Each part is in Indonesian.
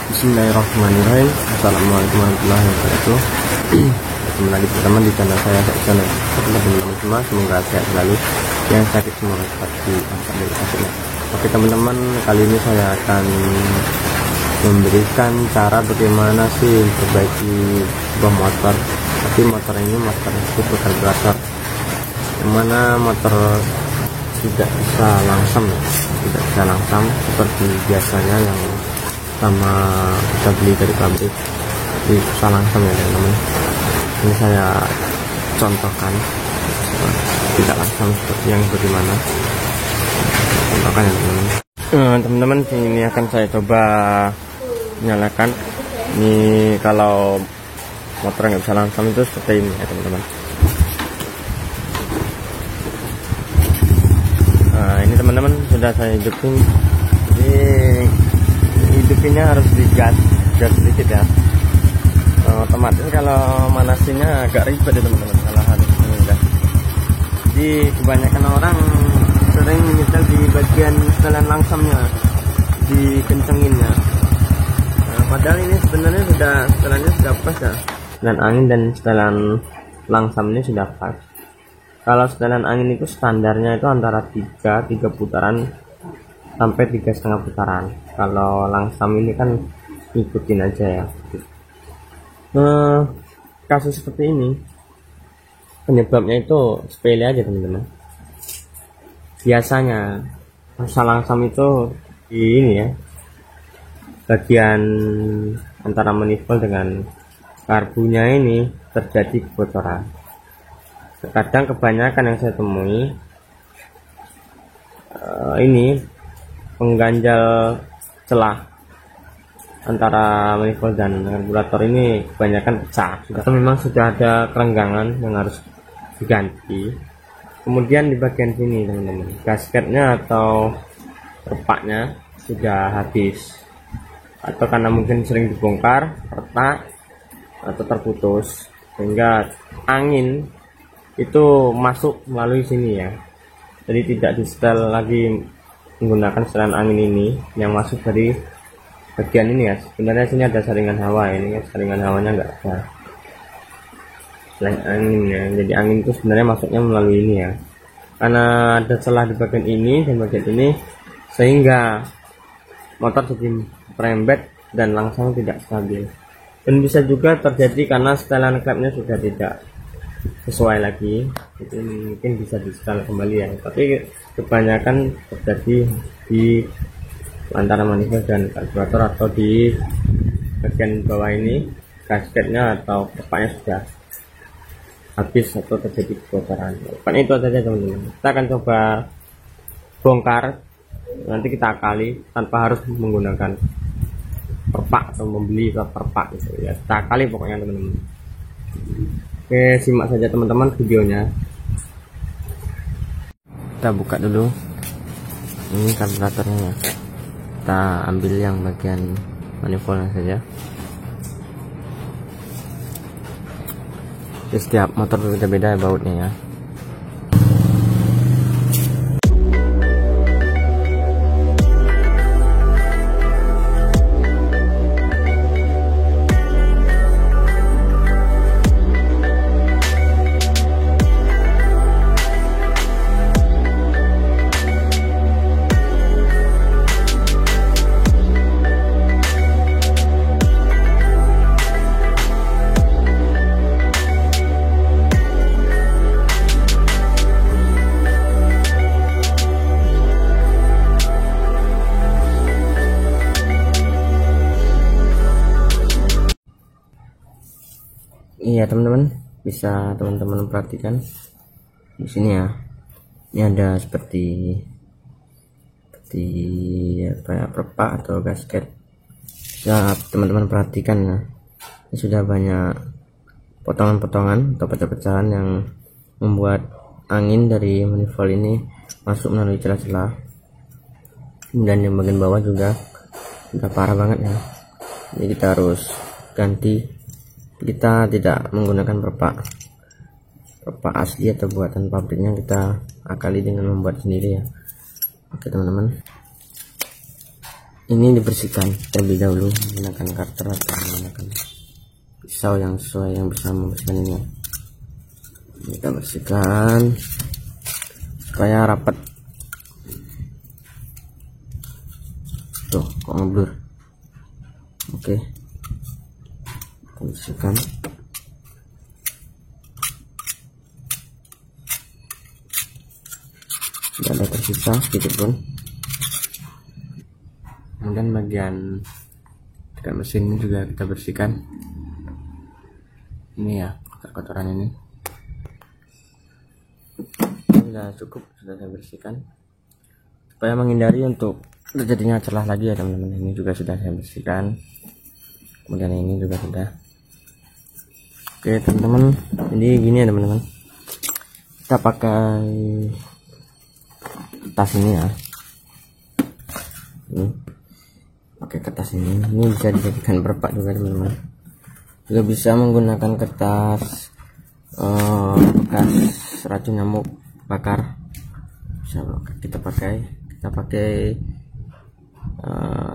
Bismillahirrahmanirrahim. Assalamualaikum warahmatullahi wabarakatuh. Kembali lagi teman-teman di channel saya channel teman-teman semua, semoga sehat selalu, yang sakit semoga cepat diangkat dari sakitnya. Oke teman-teman, kali ini saya akan memberikan cara bagaimana sih memperbaiki sebuah motor. Tapi motor ini motor super karburator, yang mana motor tidak bisa langsam seperti biasanya yang sama kita beli dari pabrik. Jadi bisa langsam ya teman-teman. Ini saya contohkan tidak langsam seperti yang bagaimana. Contohkan ya teman-teman. Teman-teman, ini akan saya coba nyalakan. Ini kalau motor nggak bisa langsam itu seperti ini ya teman-teman. Nah, ini teman-teman sudah saya hidupin. Jadi hidupinnya harus digas sedikit ya. Otomatis kalau manasinnya agak ribet ya teman-teman kalau harus mengas. Jadi kebanyakan orang sering nyetel di bagian setelan langsamnya, dikencenginnya. Nah, padahal ini sebenarnya setelannya sudah pas ya. Dan angin dan setelan langsamnya sudah pas. Kalau setelan angin itu standarnya itu antara 3 putaran sampai 3,5 putaran. Kalau langsam ini kan ikutin aja ya. Kasus seperti ini penyebabnya itu sepele aja teman-teman. Biasanya masa langsam itu di ini ya, bagian antara manifold dengan karbunya ini terjadi kebocoran. Terkadang kebanyakan yang saya temui ini pengganjal celah antara manifold dan karburator ini kebanyakan pecah. Atau memang sudah ada kerenggangan yang harus diganti. Kemudian di bagian sini teman-teman, gasketnya atau repaknya sudah habis, atau karena mungkin sering dibongkar, retak atau terputus, sehingga angin itu masuk melalui sini ya. Jadi tidak di setel lagi menggunakan setelan angin ini yang masuk dari bagian ini ya. Sebenarnya sini ada saringan hawa, ini saringan hawanya enggak ada selain angin ya. Jadi angin itu sebenarnya masuknya melalui ini ya, karena ada celah di bagian ini dan bagian ini, sehingga motor jadi merembet dan langsung tidak stabil. Dan bisa juga terjadi karena setelan klepnya sudah tidak sesuai lagi, itu mungkin bisa di setel kembali ya. Tapi kebanyakan terjadi di antara manifold dan karburator atau di bagian bawah ini, gasketnya atau kepaknya sudah habis atau terjadi kebocoran. Pokoknya itu saja teman-teman. Kita akan coba bongkar, nanti kita akali tanpa harus menggunakan perpak atau membeli perpak gitu ya. Kita akali pokoknya teman-teman. Oke, simak saja teman-teman videonya. Kita buka dulu ini karburatornya ya. Kita ambil yang bagian manifoldnya saja. Setiap motor berbeda-beda bautnya ya. Iya teman-teman, bisa teman-teman perhatikan di sini ya. Ini ada seperti apa ya, perpak atau gasket. Ya teman-teman perhatikan ya. Ini sudah banyak potongan-potongan atau pecah-pecahan yang membuat angin dari manifold ini masuk melalui celah-celah. Dan yang bagian bawah juga udah parah banget ya. Jadi kita harus ganti. Kita tidak menggunakan perpak asli atau buatan pabriknya, kita akali dengan membuat sendiri ya. Oke teman-teman, ini dibersihkan terlebih dahulu menggunakan cutter atau menggunakan pisau yang sesuai yang bisa membersihkan ini. Kita bersihkan supaya rapat. Tuh kok ngeblur. Oke, kita bersihkan. Tidak ada tersisa sedikit pun. Kemudian bagian dekat mesin juga kita bersihkan. Ini ya kotoran ini. Sudah cukup, sudah saya bersihkan supaya menghindari untuk terjadinya celah lagi ya teman-teman. Ini juga sudah saya bersihkan, kemudian ini juga sudah. Oke teman-teman, jadi gini ya teman-teman, kita pakai kertas ini ya. Ini pakai kertas ini bisa dijadikan perpak juga teman-teman. Juga bisa menggunakan kertas bekas racun nyamuk bakar, bisa kita pakai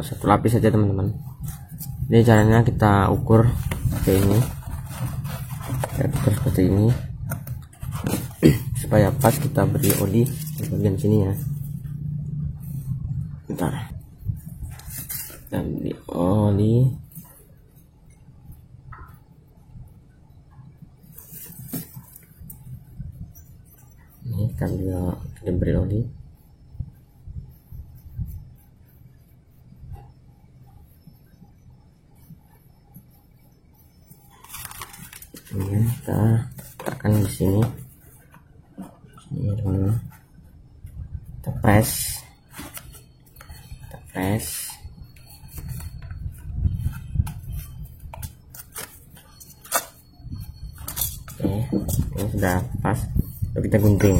satu lapis saja teman-teman. Jadi caranya kita ukur pakai ini, kita ukur seperti ini supaya pas. Kita beri oli di bagian sini ya. Bentar, kita beri oli. Ini kita beri oli. Kemudian kita tekan di sini teman-teman. Kita press. Oke, ini sudah pas. Lalu kita gunting.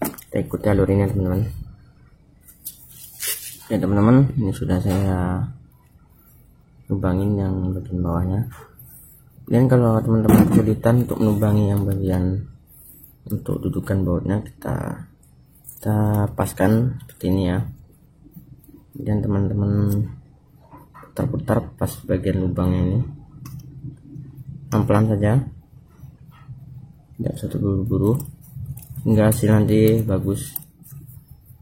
Kita ikuti alurnya teman-teman. Oke teman-teman, ini sudah saya lubangin yang bagian bawahnya. Dan kalau teman-teman kesulitan untuk melubangi yang bagian untuk dudukan bautnya, kita paskan seperti ini ya. Kemudian teman-teman putar-putar pas bagian lubangnya ini, pelan-pelan saja, tidak satu buru-buru, hingga hasil nanti bagus.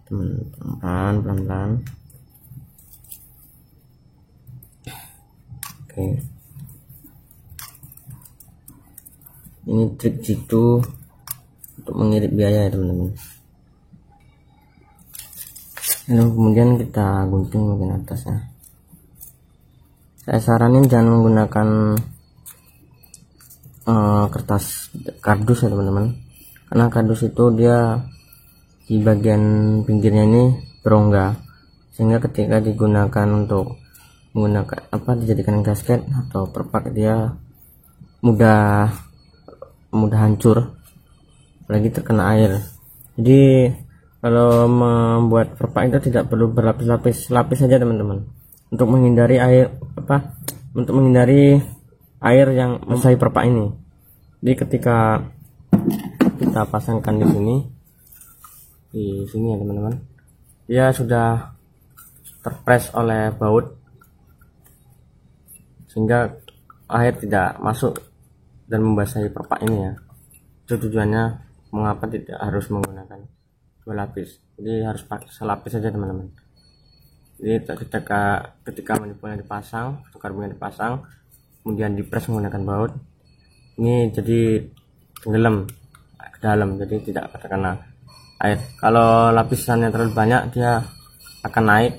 Teman-teman pelan-pelan. Oke, ini trik jitu untuk mengirit biaya ya teman-teman. Lalu kemudian kita gunting bagian atasnya. Saya saranin jangan menggunakan kertas kardus ya teman-teman, karena kardus itu dia di bagian pinggirnya ini berongga, sehingga ketika digunakan untuk dijadikan gasket atau perpak, dia mudah hancur, apalagi terkena air. Jadi kalau membuat perpak itu tidak perlu berlapis-lapis, lapis saja teman-teman, untuk menghindari air yang membasahi perpak ini. Jadi ketika kita pasangkan di sini ya teman-teman, dia sudah terpres oleh baut sehingga air tidak masuk dan membasahi perpak ini ya. Itu tujuannya mengapa tidak harus menggunakan dua lapis, jadi harus pakai selapis saja teman-teman. Jadi ketika manifolnya dipasang atau karbonnya dipasang, kemudian dipres menggunakan baut, ini jadi tenggelam ke dalam, jadi tidak terkena air. Kalau lapisannya terlalu banyak, dia akan naik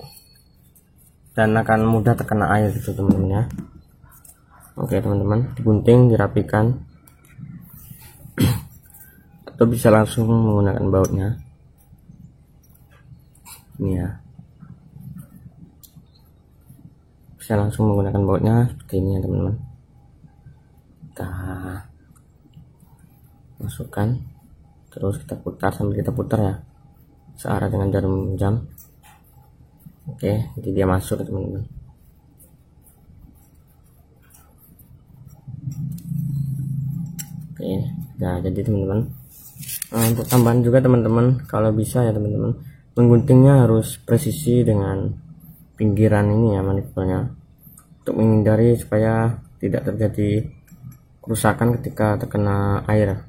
dan akan mudah terkena air gitu teman-teman ya. Oke teman-teman, digunting, dirapikan, atau bisa langsung menggunakan bautnya ini ya. Bisa langsung menggunakan bautnya seperti ini ya teman-teman. Kita masukkan, terus kita putar sambil kita putar ya, searah dengan jarum jam. Oke, jadi dia masuk teman-teman. Oke, nah jadi teman-teman, untuk tambahan juga teman-teman, kalau bisa ya teman-teman, mengguntingnya harus presisi dengan pinggiran ini ya manifolnya, untuk menghindari supaya tidak terjadi kerusakan ketika terkena air.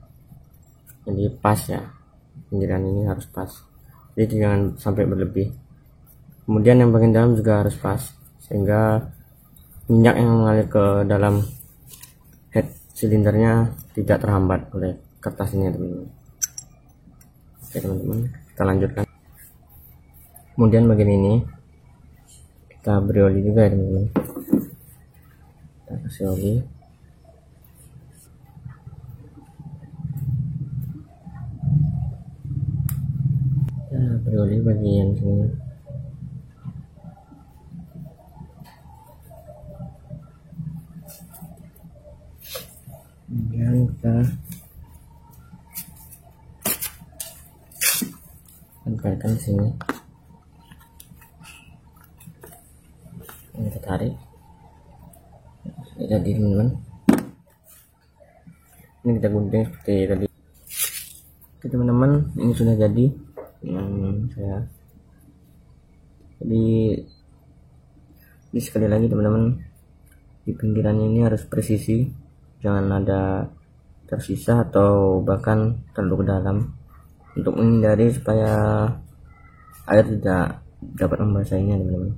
Jadi pas ya, pinggiran ini harus pas, jadi jangan sampai berlebih. Kemudian yang bagian dalam juga harus pas, sehingga minyak yang mengalir ke dalam head silindernya tidak terhambat oleh kertas ini teman-teman. Oke teman-teman, kita lanjutkan. Kemudian bagian ini kita beri oli juga ya teman-teman. Kita kasih oli. Nah, beri oli bagian sini. Kemudian kita tempelkan di sini. Ini kita tarik. Jadi teman-teman, ini kita gunting seperti tadi. Oke teman-teman, ini sudah jadi yang saya. Jadi ini sekali lagi teman-teman, di pinggirannya ini harus presisi, jangan ada tersisa atau bahkan terlalu ke dalam, untuk menghindari supaya air tidak dapat membasahinya teman-teman.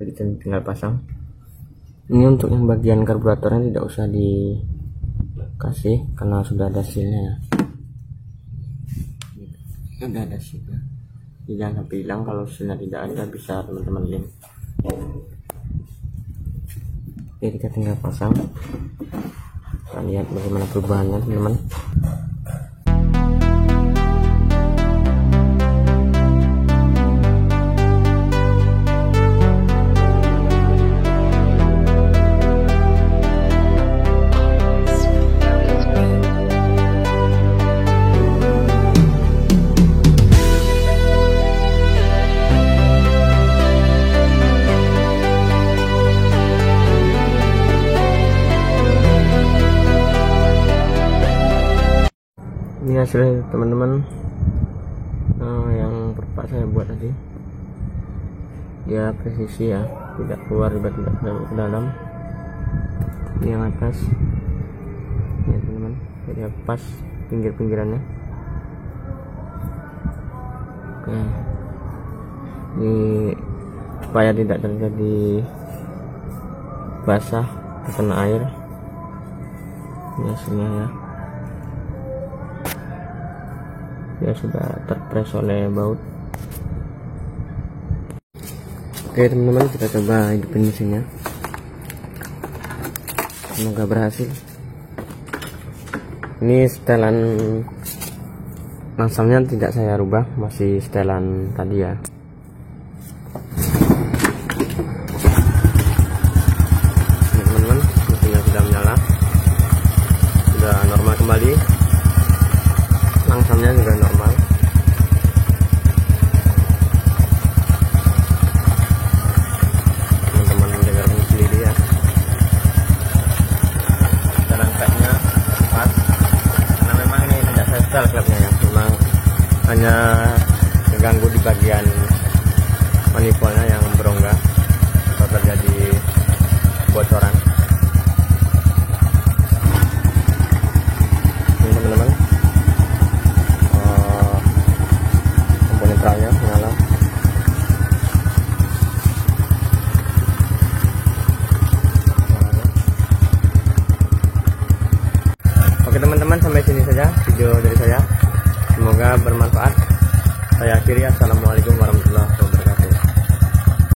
Kita tinggal pasang. Ini untuk yang bagian karburatornya tidak usah dikasih karena sudah ada sealnya ya. Sudah ada sealnya, jangan sampai hilang. Kalau sealnya tidak ada bisa teman-teman lem. Oke, kita tinggal pasang. Kita lihat bagaimana perubahannya teman-teman. Ini hasilnya teman-teman. Yang perpak saya buat tadi, dia presisi ya, tidak keluar tidak ke dalam. Ini yang atas ya teman-teman, jadi pas pinggir-pinggirannya. Oke, ini supaya tidak terjadi basah terkena air. Ini hasilnya ya. Dia sudah terpres oleh baut. Oke teman-teman, kita coba hidupin mesinnya. Semoga berhasil. Ini setelan langsungnya tidak saya rubah, masih setelan tadi ya. Teman-teman, mesinnya sudah menyala, sudah normal kembali. Langsungnya juga normal. Teman-teman dengarkan sendiri ya. Jalan kayaknya pas, karena memang ini tidak saya setel klapnya ya. Memang hanya mengganggu di bagian manifolnya yang berongga atau terjadi bocoran. Ini teman-teman, netralnya menyala. Oke teman-teman, sampai sini saja video dari saya, semoga bermanfaat. Saya akhiri, assalamualaikum warahmatullahi wabarakatuh.